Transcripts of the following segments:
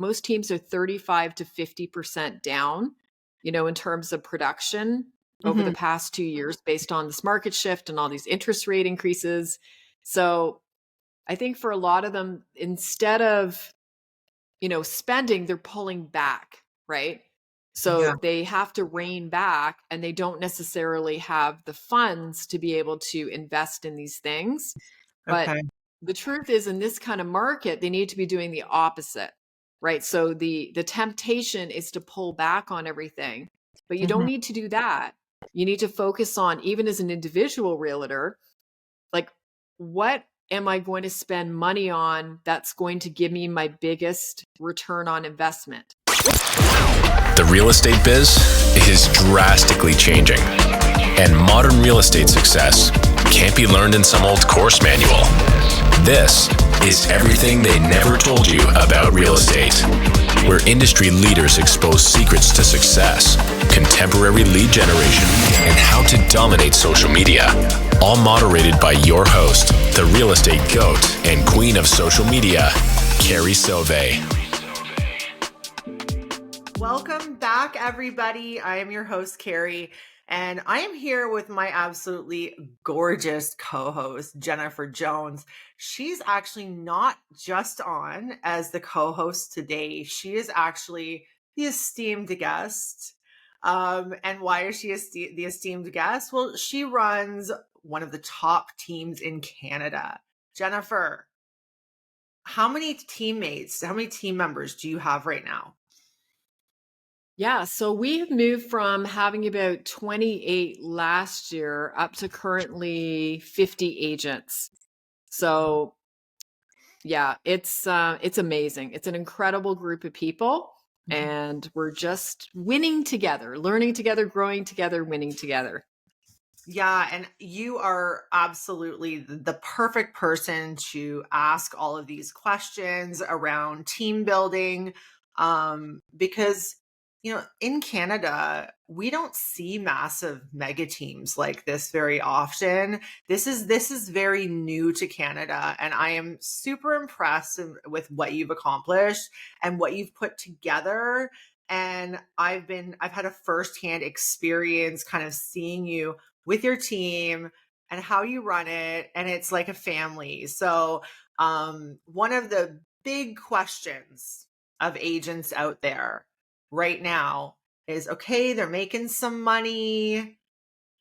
most teams are 35 to 50% down, in terms of production over the past 2 years based on this market shift and all these interest rate increases. So I think for a lot of them, instead of, spending, they're pulling back, right? So they have to rein back, and they don't necessarily have the funds to be able to invest in these things. But the truth is, in this kind of market, they need to be doing the opposite, right? So the temptation is to pull back on everything, but you don't need to do that. You need to focus on, even as an individual realtor, like, what am I going to spend money on that's going to give me my biggest return on investment? The real estate biz is drastically changing, and modern real estate success can't be learned in some old course manual. This is everything they never told you about real estate, where industry leaders expose secrets to success, contemporary lead generation, and how to dominate social media. All moderated by your host, the real estate goat and queen of social media, Carrie Soave. Welcome back, everybody. I am your host, Carrie, and I am here with my absolutely gorgeous co-host, Jennifer Jones. She's actually not just on as the co-host today. She is actually the esteemed guest. And why is she the esteemed guest? Well, she runs one of the top teams in Canada. Jennifer, how many team members do you have right now? Yeah, so we've moved from having about 28 last year up to currently 50 agents. So yeah, it's amazing. It's an incredible group of people, and we're just winning together, learning together, growing together, winning together. Yeah, and you are absolutely the perfect person to ask all of these questions around team building, because in Canada, we don't see massive mega teams like this very often. This is very new to Canada, and I am super impressed with what you've accomplished and what you've put together. And I've had a firsthand experience kind of seeing you with your team and how you run it, and it's like a family. So one of the big questions of agents out there right now is, okay, they're making some money.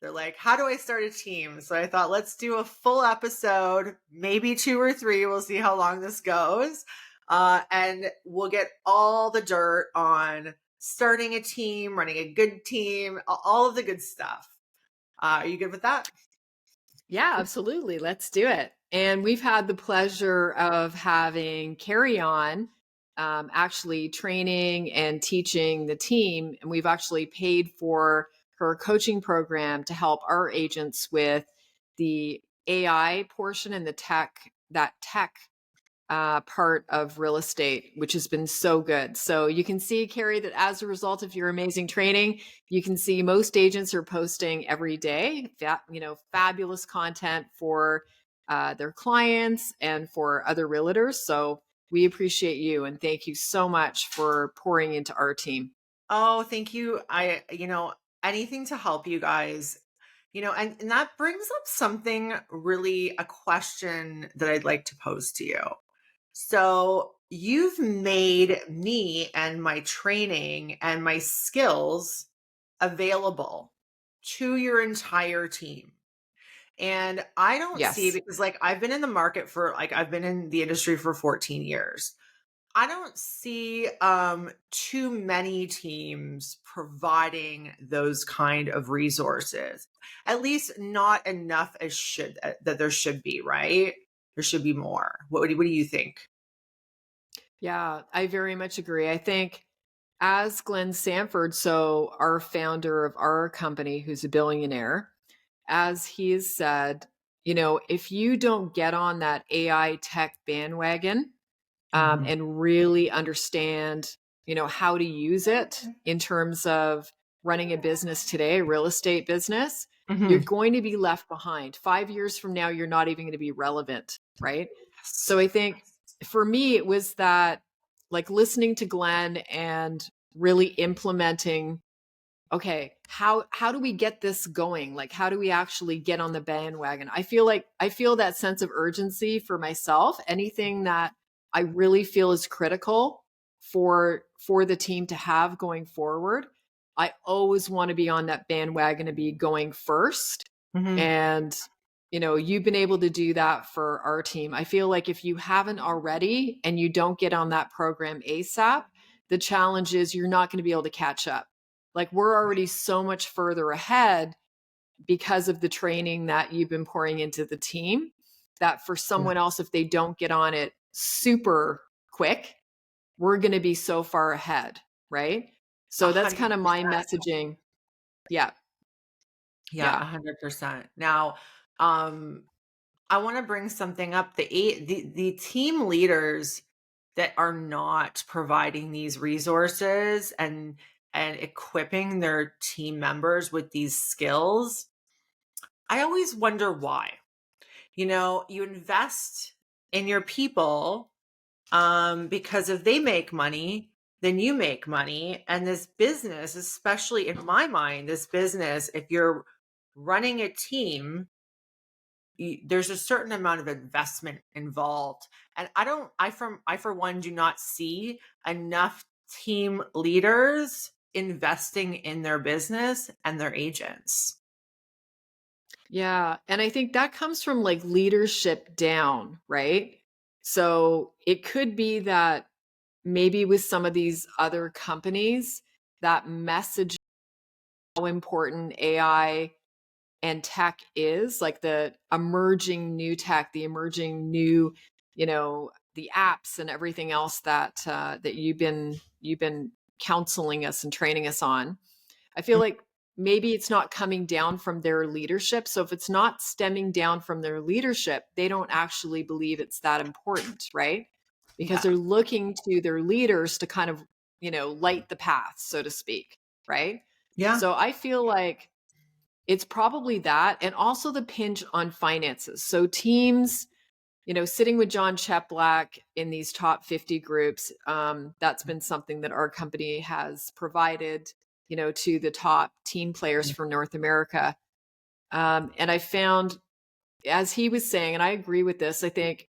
They're like, how do I start a team? So I thought, let's do a full episode, maybe 2 or 3. We'll see how long this goes. And we'll get all the dirt on starting a team, running a good team, all of the good stuff. Are you good with that? Yeah, absolutely. Let's do it. And we've had the pleasure of having Carrie on, actually training and teaching the team. And we've actually paid for her coaching program to help our agents with the AI portion and that tech part of real estate, which has been so good. So you can see, Carrie, that as a result of your amazing training, you can see most agents are posting every day, fabulous content for their clients and for other realtors. So we appreciate you, and thank you so much for pouring into our team. Oh, thank you. Anything to help you guys, and that brings up a question that I'd like to pose to you. So you've made me and my training and my skills available to your entire team. And I don't see, because I've been in the market I've been in the industry for 14 years. I don't see too many teams providing those kind of resources, at least not enough that there should be, right? There should be more. What do you think? Yeah, I very much agree. I think as Glenn Sanford, so our founder of our company, who's a billionaire, as he has said, if you don't get on that AI tech bandwagon, and really understand, how to use it in terms of running a business today, a real estate business, you're going to be left behind. 5 years from now, you're not even going to be relevant, right? So I think for me, it was that like listening to Glenn and really implementing, okay, how do we get this going? Like, how do we actually get on the bandwagon? I feel that sense of urgency for myself. Anything that I really feel is critical for the team to have going forward, I always want to be on that bandwagon to be going first. Mhm. And you've been able to do that for our team. I feel like if you haven't already and you don't get on that program ASAP, the challenge is you're not going to be able to catch up. Like, we're already so much further ahead because of the training that you've been pouring into the team, that for someone else, if they don't get on it super quick, we're going to be so far ahead. Right. So that's kind of my 100%. messaging. Yeah. Yeah, Yeah. 100%. Now, I want to bring something up. The team leaders that are not providing these resources and equipping their team members with these skills, I always wonder why. You invest in your people, because if they make money, then you make money. And this business, especially in my mind, this business, if you're running a team, there's a certain amount of investment involved. And I for one do not see enough team leaders investing in their business and their agents. Yeah. And I think that comes from like leadership down, right? So it could be that maybe with some of these other companies, that message how important AI and tech is, like the emerging new tech, the emerging new, the apps and everything else that that you've been counseling us and training us on. I feel like maybe it's not coming down from their leadership. So if it's not stemming down from their leadership, they don't actually believe it's that important, right? Because Yeah. they're looking to their leaders to kind of, light the path, so to speak, right? Yeah. So I feel like it's probably that, and also the pinch on finances. So teams, sitting with John Cheplack in these top 50 groups, that's been something that our company has provided, to the top team players for North America. And I found, as he was saying, and I agree with this, I think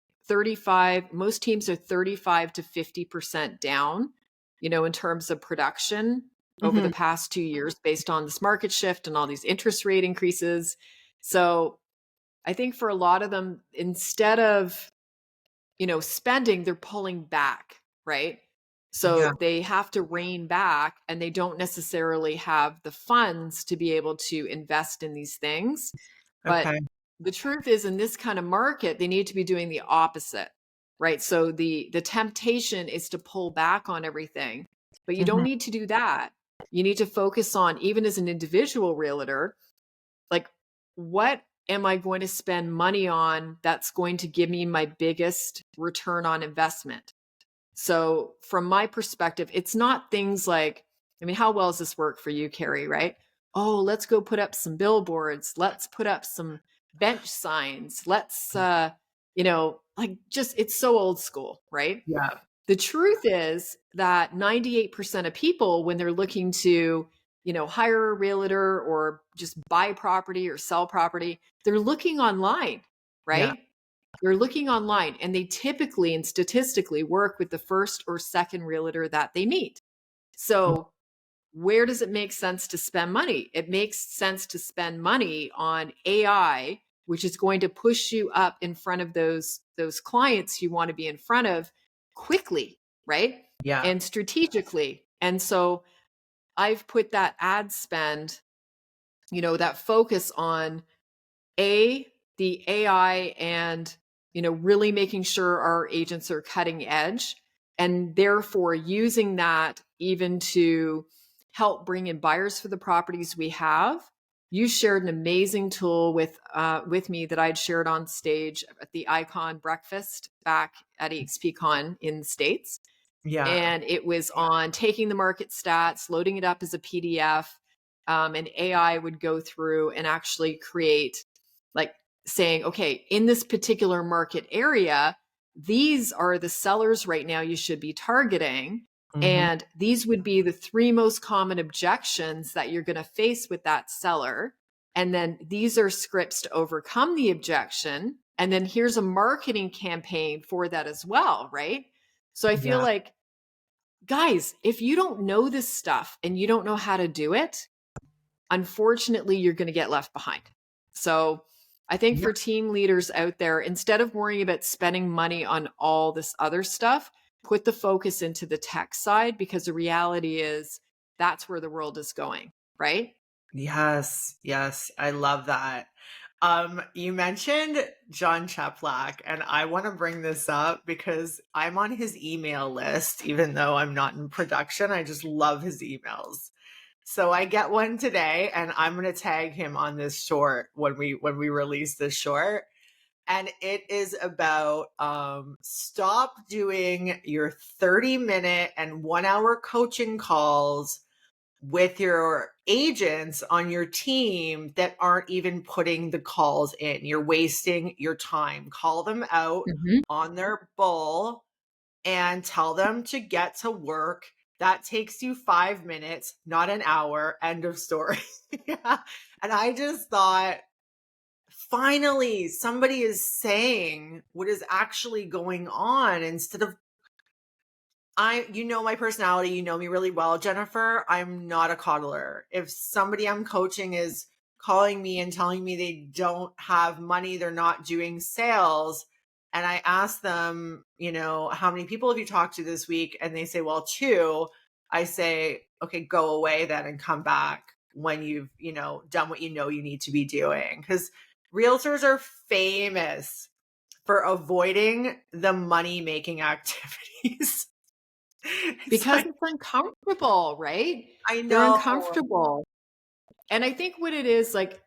most teams are 35 to 50% down, in terms of production over the Mhm. past 2 years based on this market shift and all these interest rate increases. So I think for a lot of them, instead of, spending, they're pulling back, right? Yeah. So they have to rein back and they don't necessarily have the funds to be able to invest in these things. But Okay. the truth is, in this kind of market, they need to be doing the opposite, right? So the temptation is to pull back on everything, but you don't Mhm. need to do that. You need to focus on, even as an individual realtor, like, what am I going to spend money on that's going to give me my biggest return on investment? So from my perspective, it's not things like, I mean, how well does this work for you, Carrie, right? Oh, let's go put up some billboards. Let's put up some bench signs. Let's, like, just, it's so old school, right? Yeah. The truth is that 98% of people, when they're looking to, hire a realtor or just buy property or sell property, they're looking online, Yeah. right? They're looking online, and they typically and statistically work with the first or second realtor that they meet. So where does it make sense to spend money? It makes sense to spend money on AI, which is going to push you up in front of those clients you want to be in front of quickly, right? Yeah. And strategically. And so I've put that ad spend, that focus on the AI and, really making sure our agents are cutting edge, and therefore using that even to help bring in buyers for the properties we have. You shared an amazing tool with me that I'd shared on stage at the Icon Breakfast back at EXPCon in the States. Yeah. And it was on taking the market stats, loading it up as a PDF, and AI would go through and actually create, like, saying, okay, in this particular market area, these are the sellers right now you should be targeting. Mhm. And these would be the 3 most common objections that you're going to face with that seller. And then these are scripts to overcome the objection. And then here's a marketing campaign for that as well, right? So I feel Yeah. like, guys, if you don't know this stuff and you don't know how to do it, unfortunately, you're going to get left behind. So I think Yeah. for team leaders out there, instead of worrying about spending money on all this other stuff, put the focus into the tech side, because the reality is that's where the world is going, right? Yes. Yes. I love that. You mentioned John Cheplack, and I want to bring this up because I'm on his email list, even though I'm not in production. I just love his emails. So I get one today, and I'm going to tag him on this short when we release this short. And it is about stop doing your 30-minute and 1 hour coaching calls with your agents on your team that aren't even putting the calls in. You're wasting your time. Call them out Mm-hmm. on their bull and tell them to get to work. That takes you 5 minutes, not an hour. End of story. Yeah. And I just thought, finally, somebody is saying what is actually going on instead of, you know my personality, you know me really well, Jennifer. I'm not a coddler. If somebody I'm coaching is calling me and telling me they don't have money, they're not doing sales, and I ask them, how many people have you talked to this week? And they say, well, 2. I say, okay, go away then and come back when you've, done what you need to be doing. Because realtors are famous for avoiding the money-making activities. Because it's uncomfortable, right? I They're know. uncomfortable. And I think what it is, like,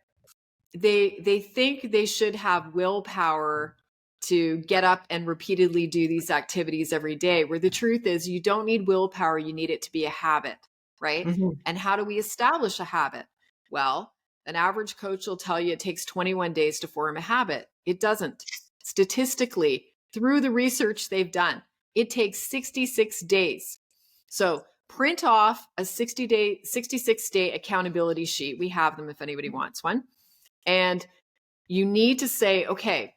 they think they should have willpower to get up and repeatedly do these activities every day, where the truth is you don't need willpower, you need it to be a habit, right? Mhm. And how do we establish a habit? Well, an average coach will tell you it takes 21 days to form a habit. It doesn't. Statistically, through the research they've done, it takes 66 days. So print off a 66-day accountability sheet. We have them if anybody wants one. And you need to say, okay,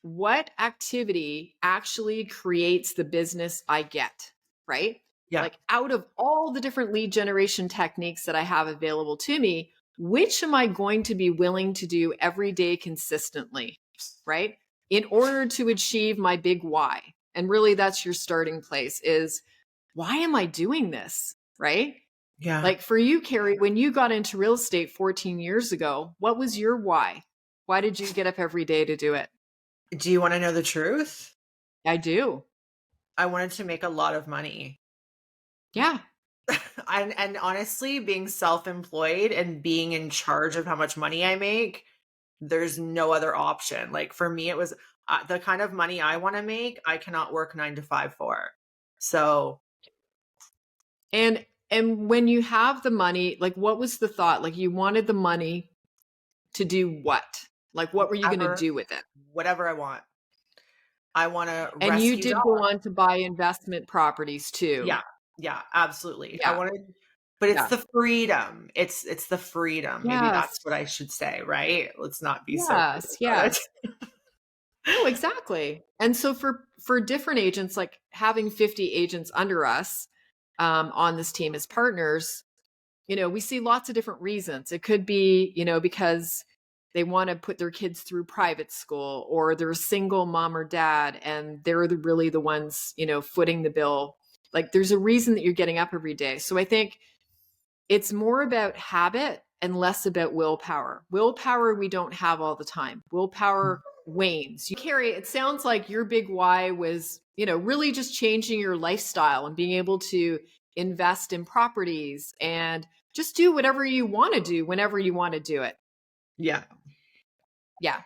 what activity actually creates the business I get, right? Yeah. Like, out of all the different lead generation techniques that I have available to me, which am I going to be willing to do every day consistently, right? In order to achieve my big why. And really that's your starting place is, why am I doing this, right? Yeah. Like for you, Carrie, when you got into real estate 14 years ago, what was your why? Why did you get up every day to do it? Do you want to know the truth? I do. I wanted to make a lot of money. Yeah. And honestly, being self-employed and being in charge of how much money I make, there's no other option. Like for me, it was the kind of money I want to make, I cannot work 9 to 5 for. So, And when you have the money, like what was the thought? Like you wanted the money to do what? Like what were you going to do with it? whatever I want. I want to And you rescue did dogs. go on to buy investment properties too. Yeah. Yeah, absolutely. Yeah. I wanted, but it's Yeah. the freedom. It's the freedom. Maybe Yes. that's what I should say, right? Let's not be so Yes. Yes. No, exactly. And so for different agents, like having 50 agents under us on this team as partners, we see lots of different reasons. It could be, because they want to put their kids through private school, or they're a single mom or dad and they're really the ones, footing the bill. Like there's a reason that you're getting up every day. So I think it's more about habit and less about willpower. Willpower we don't have all the time. Willpower wanes. Carrie, it sounds like your big why was, really just changing your lifestyle and being able to invest in properties and just do whatever you want to do whenever you want to do it. Yeah. Yeah.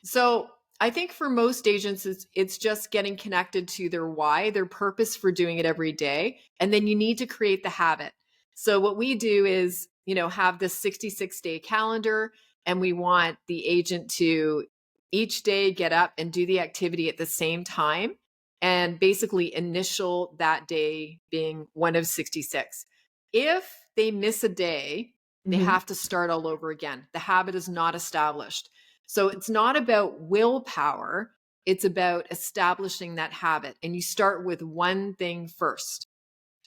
So I think for most agents, it's just getting connected to their why, their purpose for doing it every day. And then you need to create the habit. So what we do is, have this 66-day calendar, and we want the agent to each day get up and do the activity at the same time, and basically initial that day being one of 66. If they miss a day, they have to start all over again. The habit is not established. So it's not about willpower. It's about establishing that habit. And you start with one thing first.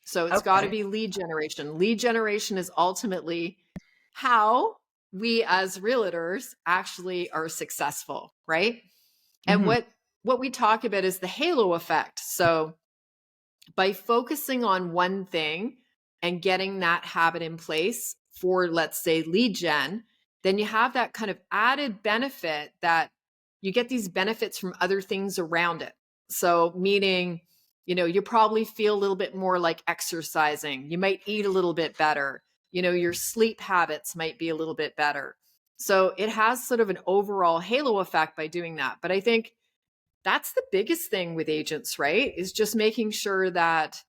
So it's got to be lead generation. Lead generation is ultimately how we as realtors actually are successful, right? And what we talk about is the halo effect. So by focusing on one thing and getting that habit in place for, let's say, lead gen, then you have that kind of added benefit that you get these benefits from other things around it. So meaning, you probably feel a little bit more like exercising. You might eat a little bit better. Your sleep habits might be a little bit better. So it has sort of an overall halo effect by doing that. But I think that's the biggest thing with agents, right? Is just making sure that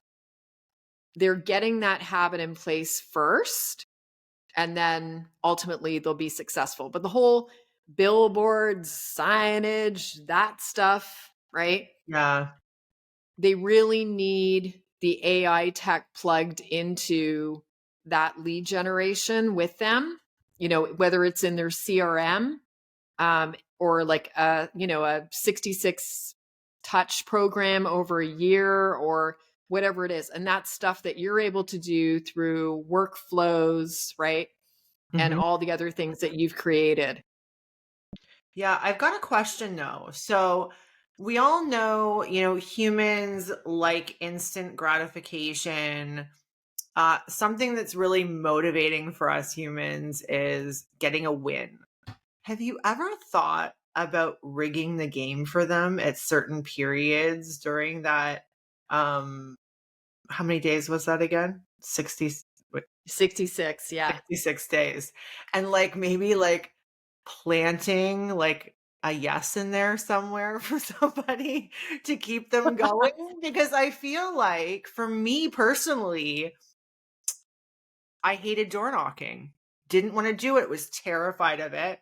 they're getting that habit in place first, and then ultimately they'll be successful. But the whole billboards, signage, that stuff, right? Yeah. They really need the AI tech plugged into that lead generation with them, whether it's in their CRM, or like a 66 touch program over a year or whatever it is. And that's stuff that you're able to do through workflows, right? And all the other things that you've created. Yeah, I've got a question though. So we all know, humans like instant gratification. Something that's really motivating for us humans is getting a win. Have you ever thought about rigging the game for them at certain periods during that? How many days was that again? 60, wait, 66, yeah. 66 days. And like maybe like planting like a yes in there somewhere for somebody to keep them going. Because I feel like for me personally, I hated door knocking. Didn't want to do it. Was terrified of it.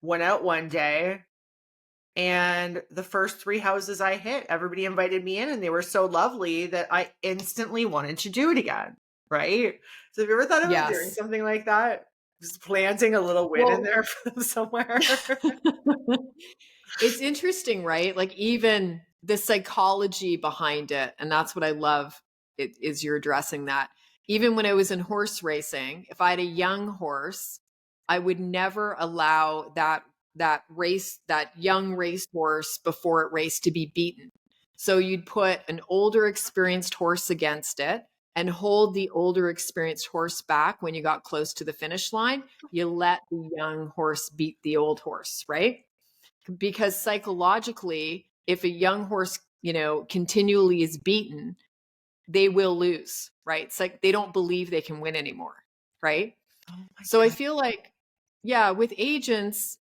Went out one day, and the first 3 houses I hit, everybody invited me in and they were so lovely that I instantly wanted to do it again. Right? So have you ever thought about doing Yes. something like that? Just planting a little win in there for them somewhere. It's interesting, right? Like even the psychology behind it. And that's what I love is you're addressing that. Even when I was in horse racing, if I had a young horse, I would never allow that young racehorse before it raced to be beaten. So you'd put an older experienced horse against it and hold the older experienced horse back when you got close to the finish line. You let the young horse beat the old horse, right? Because psychologically, if a young horse, continually is beaten, they will lose, right? It's like they don't believe they can win anymore, right? Oh my So I God. feel like, yeah, with agents,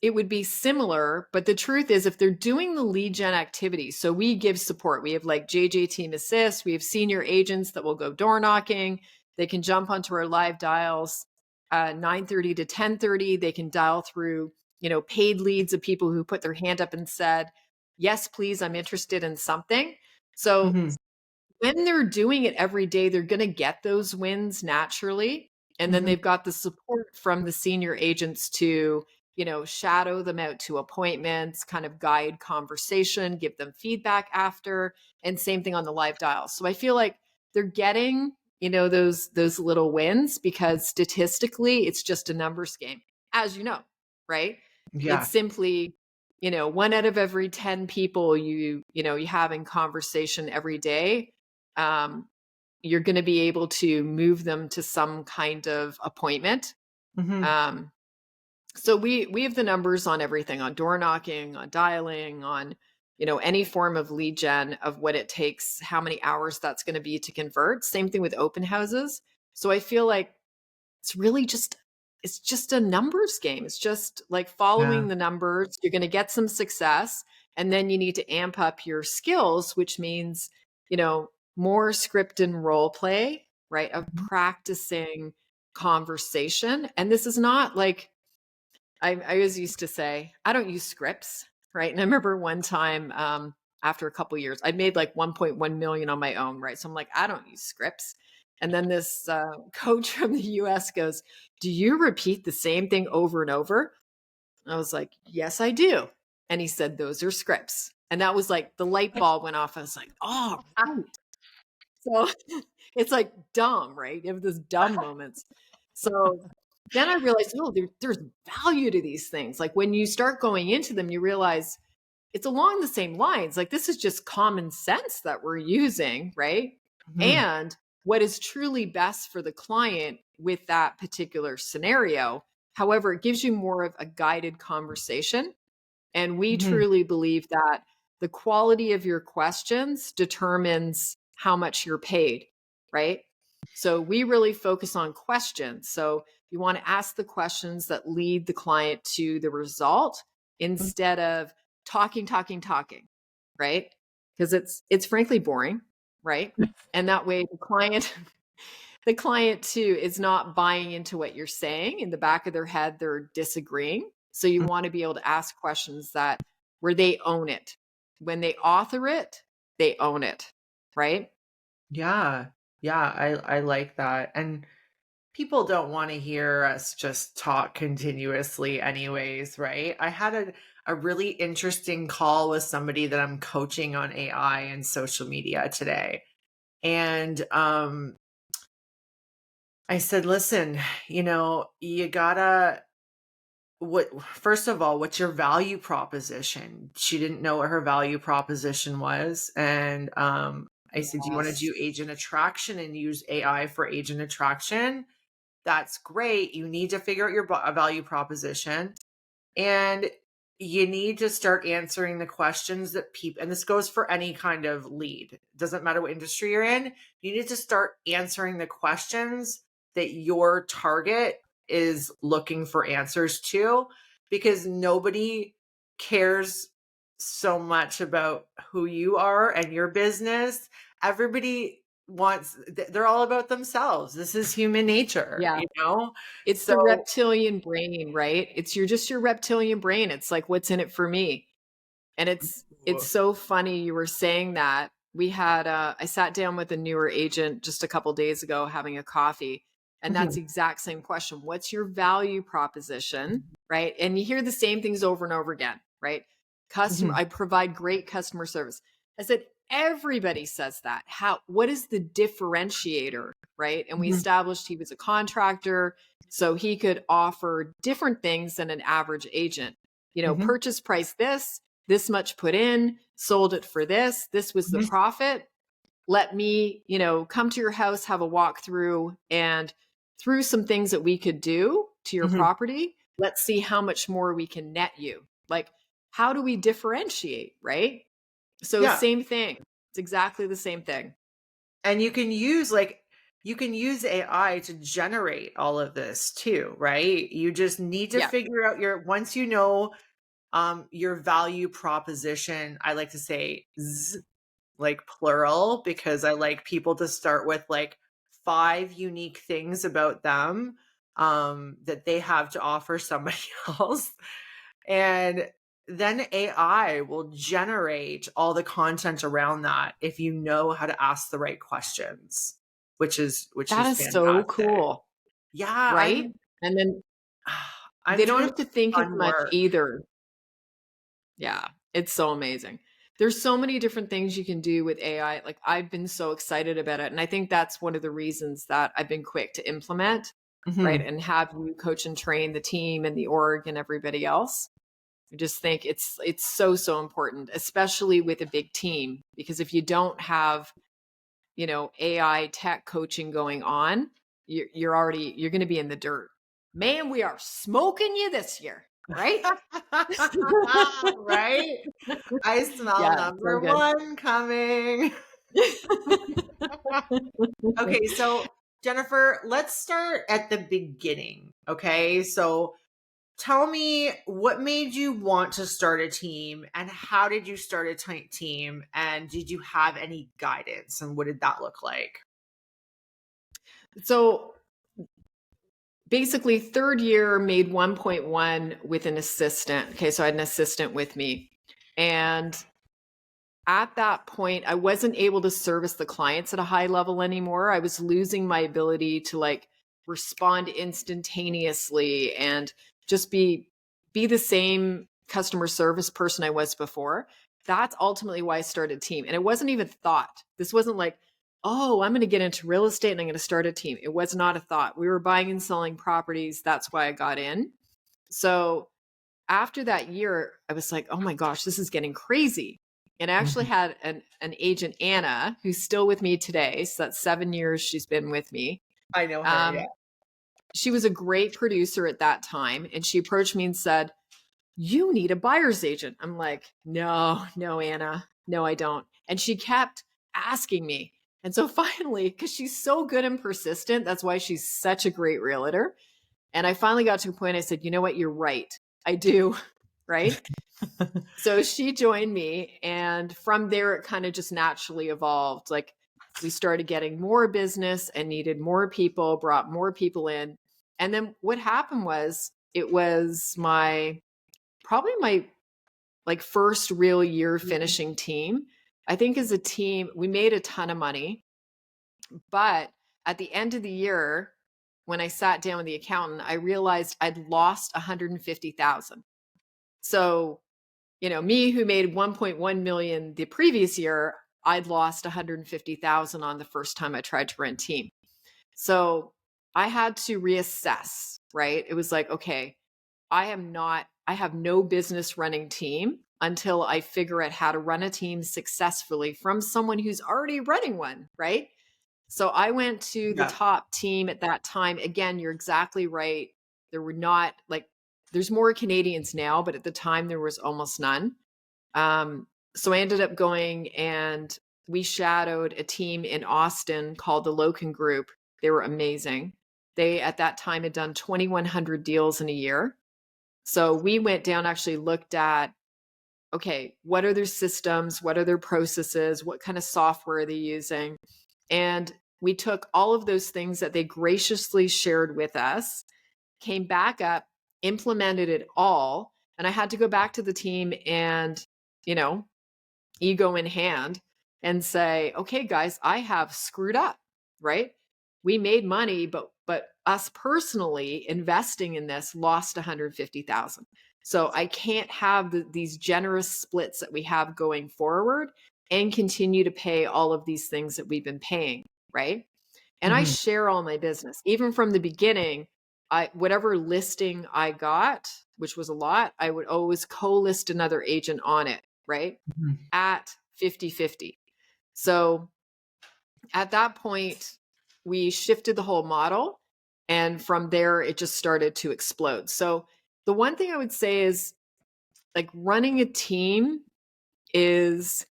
it would be similar, but the truth is if they're doing the lead gen activity, so we give support. We have like JJ Team Assist. We have senior agents that will go door knocking. They can jump onto our live dials, 9:30 to 10:30. They can dial through, paid leads of people who put their hand up and said, yes, please, I'm interested in something. So when they're doing it every day, they're going to get those wins naturally. And then they've got the support from the senior agents to, shadow them out to appointments, kind of guide conversation, give them feedback after, and same thing on the live dial. So I feel like they're getting, those little wins because statistically it's just a numbers game, as you know, right? Yeah. It's simply, 1 out of every 10 people you have in conversation every day, you're going to be able to move them to some kind of appointment. So we have the numbers on everything, on door knocking, on dialing, on, any form of lead gen of what it takes, how many hours that's going to be to convert. Same thing with open houses. So I feel like it's just a numbers game. It's just like following Yeah. the numbers. You're going to get some success, and then you need to amp up your skills, which means, more script and role play, right? Of practicing conversation. And this is not like, I always used to say, I don't use scripts, right? And I remember one time, after a couple years, I'd made like 1.1 million on my own, right? So I'm like, I don't use scripts. And then this coach from the US goes, do you repeat the same thing over and over? I was like, yes, I do. And he said, those are scripts. And that was like the light bulb went off. I was like, oh, right. So it's like dumb, right? You have those dumb moments. So then I realized, oh, there's value to these things. Like when you start going into them, you realize it's along the same lines. Like this is just common sense that we're using, right? Mhm. And what is truly best for the client with that particular scenario. However, it gives you more of a guided conversation. And we Mhm. truly believe that the quality of your questions determines how much you're paid, right? So we really focus on questions. So you want to ask the questions that lead the client to the result instead of talking, right? Because it's frankly boring, right? And that way the client too is not buying into what you're saying. In the back of their head, they're disagreeing. So you want to be able to ask questions that where they own it. When they author it, they own it, right? Yeah. Yeah, I like that. And people don't want to hear us just talk continuously anyways, right? I had a really interesting call with somebody that I'm coaching on AI and social media today. And I said, listen, you gotta what first of all, what's your value proposition? She didn't know what her value proposition was. And I said, do you want to Yes. do agent attraction and use AI for agent attraction? That's great. You need to figure out your value proposition. And you need to start answering the questions that people, and this goes for any kind of lead, it doesn't matter what industry you're in, you need to start answering the questions that your target is looking for answers to, because nobody cares so much about who you are and your business. Everybody they're all about themselves. This is human nature, Yeah. It's the So, reptilian brain, right? You're just your reptilian brain. It's like, what's in it for me? And it's so funny you were saying that. We had I sat down with a newer agent just a couple days ago having a coffee, and that's mhm, the exact same question. What's your value proposition, right? And you hear the same things over and over again, right? Customer, mhm, I provide great customer service. I said everybody says that. What is the differentiator, right? And we mhm, established he was a contractor, so he could offer different things than an average agent. mhm, Purchase price this much put in, sold it for this was the mhm, profit. Let me, come to your house, have a walkthrough, and through some things that we could do to your mhm. property, let's see how much more we can net you. Like, how do we differentiate, right? So, Yeah. same thing. It's exactly the same thing. And you can use AI to generate all of this too, right? You just need to Yeah. figure out once you know your value proposition. I like to say like plural, because I like people to start with like 5 unique things about them that they have to offer somebody else. And then AI will generate all the content around that if you know how to ask the right questions, which That is is so fantastic. cool, Yeah, right? And then I'm they don't doing have to think as fun much work. either. Yeah, it's so amazing. There's so many different things you can do with AI. Like I've been so excited about it. And I think that's one of the reasons that I've been quick to implement, right? Mhm. And have you coach and train the team and the org and everybody else. I just think it's so important, especially with a big team, because if you don't have, AI tech coaching going on, you're going to be in the dirt. Man, we are smoking you this year, right? Right? I smell Yeah, so number good. 1 coming. Okay, so Jennifer, let's start at the beginning. Okay, so tell me what made you want to start a team, and how did you start a team, and did you have any guidance, and what did that look like? So basically third year made 1.1 with an assistant. Okay. So I had an assistant with me. And at that point, I wasn't able to service the clients at a high level anymore. I was losing my ability to like respond instantaneously and just be the same customer service person I was before. That's ultimately why I started a team. And it wasn't even thought. This wasn't like, oh, I'm going to get into real estate and I'm going to start a team. It was not a thought. We were buying and selling properties. That's why I got in. So after that year, I was like, oh my gosh, this is getting crazy. And I actually had an agent, Anna, who's still with me today. So that's 7 years she's been with me. I know her, yeah. She was a great producer at that time. And she approached me and said, you need a buyer's agent. I'm like, no, Anna, no, I don't. And she kept asking me. And so finally, because she's so good and persistent, that's why she's such a great realtor. And I finally got to a point, I said, you know what, you're right. I do. Right. So she joined me. And from there, it kind of just naturally evolved. Like we started getting more business and needed more people, brought more people in. And then what happened was it was probably my like first real year finishing team. I think as a team, we made a ton of money. But at the end of the year, when I sat down with the accountant, I realized I'd lost 150,000. So, me who made 1.1 million the previous year, I'd lost 150,000 on the first time I tried to run team. So I had to reassess, right? It was like, okay, I have no business running team until I figure out how to run a team successfully from someone who's already running one, right? So I went to the top team at that time. Again, you're exactly right. There were not like, there's more Canadians now, but at the time there was almost none. So I ended up going and we shadowed a team in Austin called the Loken Group. They were amazing. They, at that time, had done 2,100 deals in a year. So we went down, actually looked at, okay, what are their systems? What are their processes? What kind of software are they using? And we took all of those things that they graciously shared with us, came back up, implemented it all. And I had to go back to the team and, ego in hand and say, okay, guys, I have screwed up, right? We made money, but us personally investing in this lost 150,000. So I can't have these generous splits that we have going forward and continue to pay all of these things that we've been paying, right? And I share all my business. Even from the beginning, whatever listing I got, which was a lot, I would always co-list another agent on it, right? At 50-50. So at that point, we shifted the whole model. And from there, it just started to explode. So the one thing I would say is like running a team it's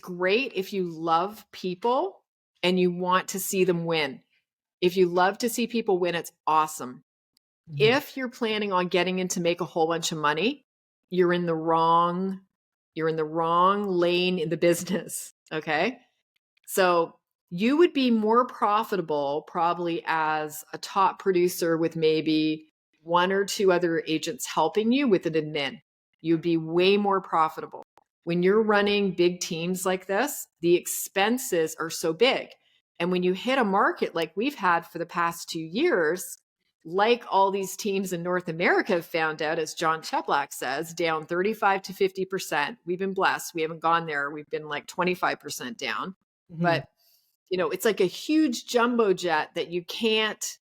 great if you love people and you want to see them win. If you love to see people win, it's awesome. If you're planning on getting in to make a whole bunch of money, you're in the wrong lane in the business. Okay. So you would be more profitable probably as a top producer with maybe one or two other agents helping you with an admin. You'd be way more profitable. When you're running big teams like this, the expenses are so big. And when you hit a market like we've had for the past 2 years, like all these teams in North America have found out, as John Cheplack says, down 35 to 50%. We've been blessed. We haven't gone there. We've been like 25% down. But, it's like a huge jumbo jet that you can't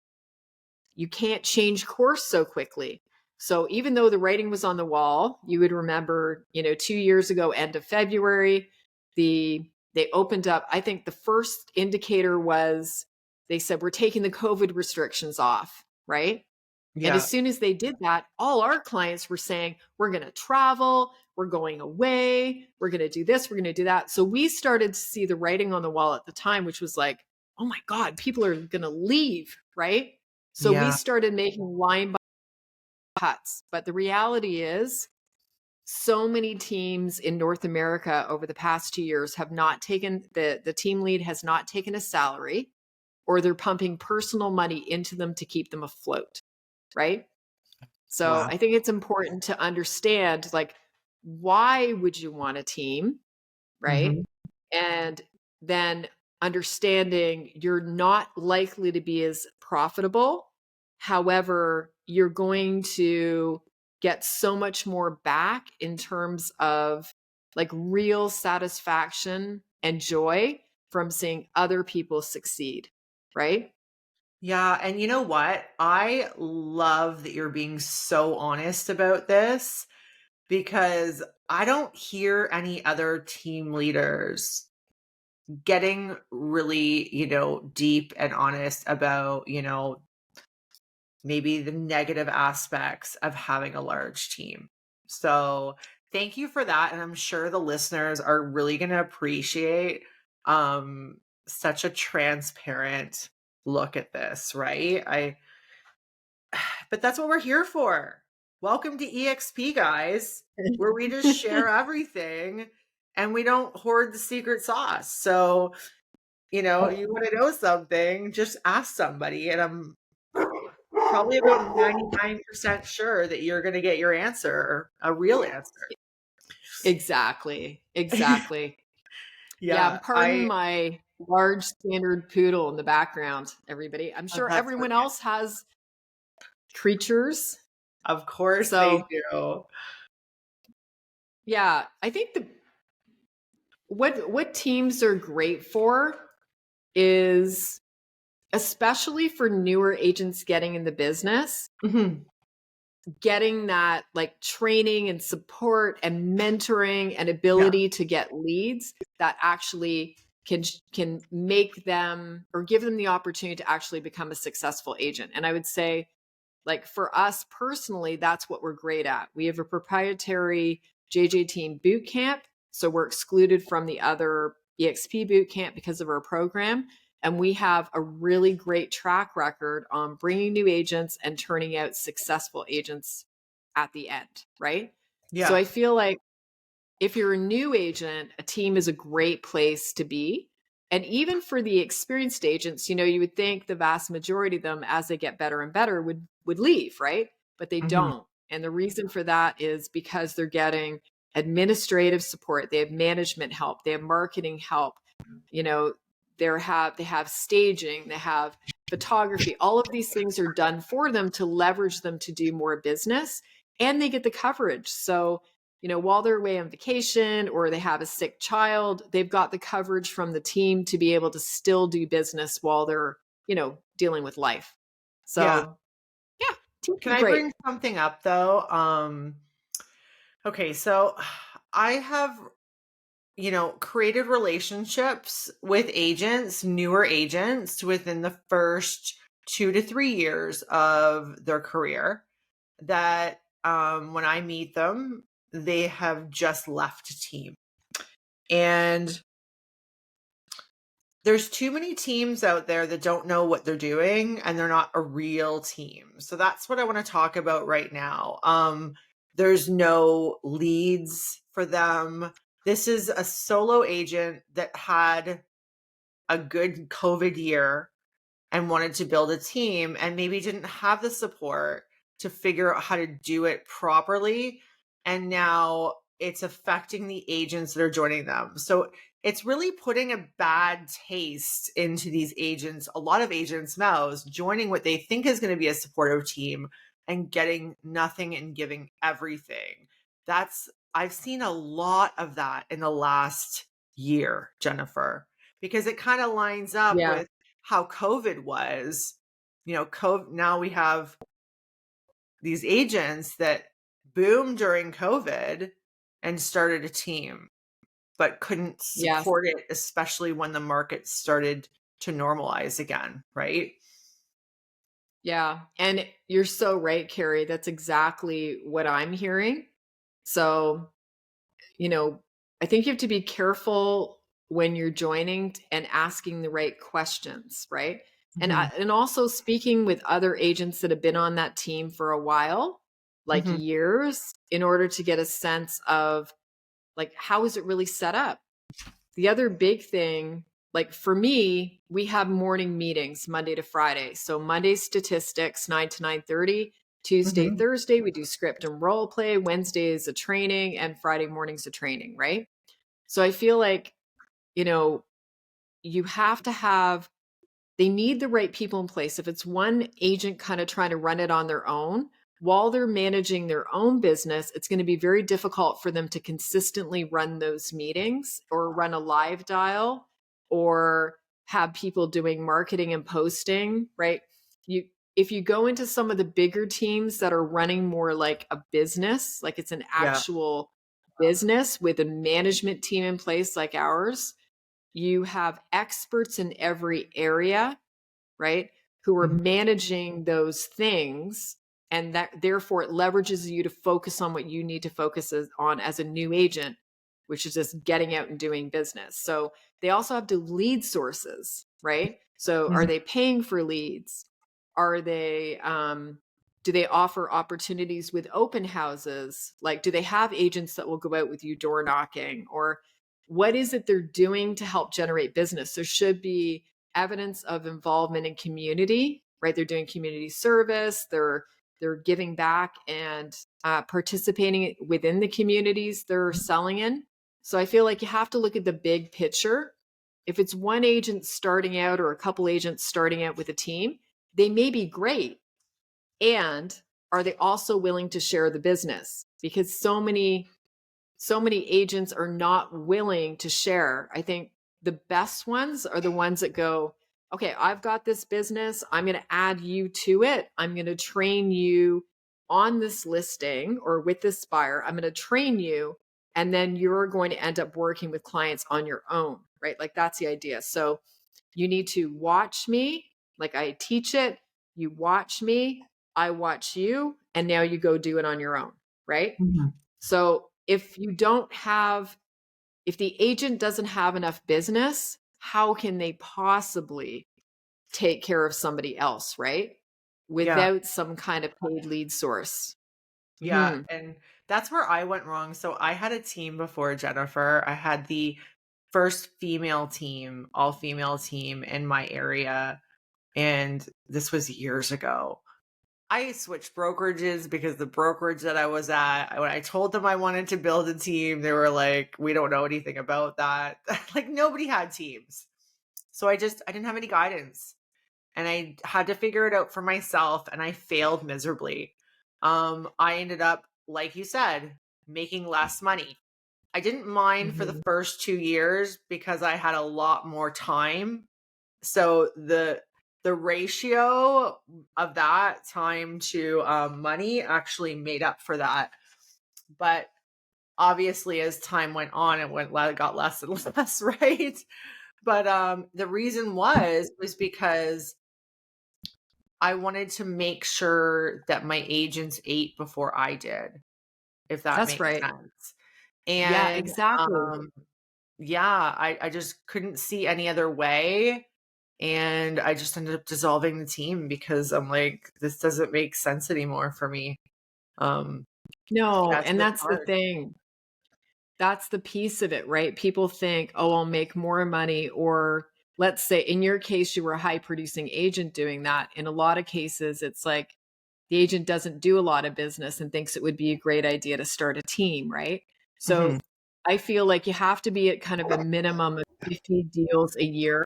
change course so quickly. So even though the writing was on the wall, you would remember, 2 years ago, end of February, they opened up. I think the first indicator was they said, we're taking the COVID restrictions off, right? Yeah. And as soon as they did that, all our clients were saying, we're going to travel, we're going away, we're going to do this, we're going to do that. So we started to see the writing on the wall at the time, which was like, oh my God, people are going to leave, right? So we started making line by cuts. But the reality is, so many teams in North America over the past 2 years have not taken, the team lead has not taken a salary. or they're pumping personal money into them to keep them afloat, right? So Wow. I think it's important to understand, like, why would you want a team, right? Mhm. And then understanding you're not likely to be as profitable. However, you're going to get so much more back in terms of like real satisfaction and joy from seeing other people succeed, right? Yeah, and you know what? I love that you're being so honest about this because I don't hear any other team leaders getting really, deep and honest about, maybe the negative aspects of having a large team. So, thank you for that, and I'm sure the listeners are really going to appreciate such a transparent look at this, right? But that's what we're here for. Welcome to EXP, guys, where we just share everything and we don't hoard the secret sauce. So, you want to know something, just ask somebody. And I'm probably about 99% sure that you're going to get your answer, a real answer. Exactly. Yeah, Yeah, pardon my large standard poodle in the background, everybody. I'm sure that's everyone okay. else has creatures. Of course they So, do. yeah, I think what teams are great for is, especially for newer agents getting in the business, Mhm. getting that like training and support and mentoring and Yeah. ability to get leads that actually can make them or give them the opportunity to actually become a successful agent. And I would say, like, for us personally, that's what we're great at. We have a proprietary JJ Team boot camp, so we're excluded from the other EXP boot camp because of our program. And we have a really great track record on bringing new agents and turning out successful agents at the end, right? So Yeah. I feel like if you're a new agent, a team is a great place to be. And even for the experienced agents, you would think the vast majority of them, as they get better and better, would leave, right? But they Mhm. don't. And the reason for that is because they're getting administrative support, they have management help, they have marketing help, you know, they have staging, they have photography. All of these things are done for them to leverage them to do more business, and they get the coverage. So while they're away on vacation or they have a sick child, they've got the coverage from the team to be able to still do business while they're, dealing with life. Yeah. So, yeah, teams Can are I great. bring something up though? Okay, so I have, created relationships with agents, newer agents within the first 2 to 3 years of their career that when I meet them, they have just left a team. And there's too many teams out there that don't know what they're doing and they're not a real team. So that's what I want to talk about right now. There's no leads for them. This is a solo agent that had a good COVID year and wanted to build a team and maybe didn't have the support to figure out how to do it properly. And now it's affecting the agents that are joining them. So it's really putting a bad taste into these agents, a lot of agents' mouths, joining what they think is going to be a supportive team and getting nothing and giving everything. I've seen a lot of that in the last year, Jennifer, because it kind of lines up Yeah. with how COVID was. Now we have these agents that boomed during COVID and started a team, but couldn't Yes. support it, especially when the market started to normalize again, right? Yeah. And you're so right, Carrie. That's exactly what I'm hearing. So, I think you have to be careful when you're joining and asking the right questions, right? Mhm. And also speaking with other agents that have been on that team for a while, like Mhm. years, in order to get a sense of like how is it really set up. The other big thing like for me, we have morning meetings Monday to Friday. So Monday statistics 9 to 9:30, Tuesday, Mhm. Thursday we do script and role play, Wednesday is a training, and Friday morning's a training, right? So I feel like, you know, you have to have, they need the right people in place. If it's one agent kind of trying to run it on their own, while they're managing their own business, it's going to be very difficult for them to consistently run those meetings or run a live dial or have people doing marketing and posting, right? You if you go into some of the bigger teams that are running more like a business, like it's an Yeah. actual business with a management team in place like ours, you have experts in every area, right? Who are Mhm. managing those things. And that therefore it leverages you to focus on what you need to focus on as a new agent, which is just getting out and doing business. So they also have to lead sources, right? So are Mhm. they paying for leads? Are they, do they offer opportunities with open houses? Like, do they have agents that will go out with you door knocking? Or what is it they're doing to help generate business? There should be evidence of involvement in community, right? They're doing community service, they're giving back and participating within the communities they're selling in. So I feel like you have to look at the big picture. If it's one agent starting out or a couple agents starting out with a team, they may be great. And are they also willing to share the business? Because so many agents are not willing to share. I think the best ones are the ones that go, okay, I've got this business. I'm going to add you to it. I'm going to train you on this listing or with this buyer. I'm going to train you. And then you're going to end up working with clients on your own, right? Like that's the idea. So you need to watch me. Like I teach it. You watch me. I watch you. And now you go do it on your own, right? Mhm. So if the agent doesn't have enough business, how can they possibly take care of somebody else, right? Yeah. Without some kind of paid lead source. Yeah, Hmm. and that's where I went wrong. So I had a team before Jennifer. I had the first female team, all female team in my area, and this was years ago. I switched brokerages because the brokerage that I was at, when I told them I wanted to build a team, they were like, "We don't know anything about that." Like nobody had teams. So I didn't have any guidance. And I had to figure it out for myself and I failed miserably. I ended up, like you said, making less money. I didn't mind for the Hmm. first 2 years because I had a lot more time. So the ratio of that time to money actually made up for that. But obviously as time went on, got less and less, right? But the reason was because I wanted to make sure that my agents ate before I did, if that That's makes right. sense. Yeah, And exactly. yeah, I just couldn't see any other way. And I just ended up dissolving the team because I'm like, this doesn't make sense anymore for me. Um, No, yeah, so and it's that's the hard. thing. That's the piece of it, right? People think, oh, I'll make more money. Or let's say in your case, you were a high producing agent doing that. In a lot of cases, it's like the agent doesn't do a lot of business and thinks it would be a great idea to start a team, right? Mhm. So I feel like you have to be at kind of a minimum of 50 deals a year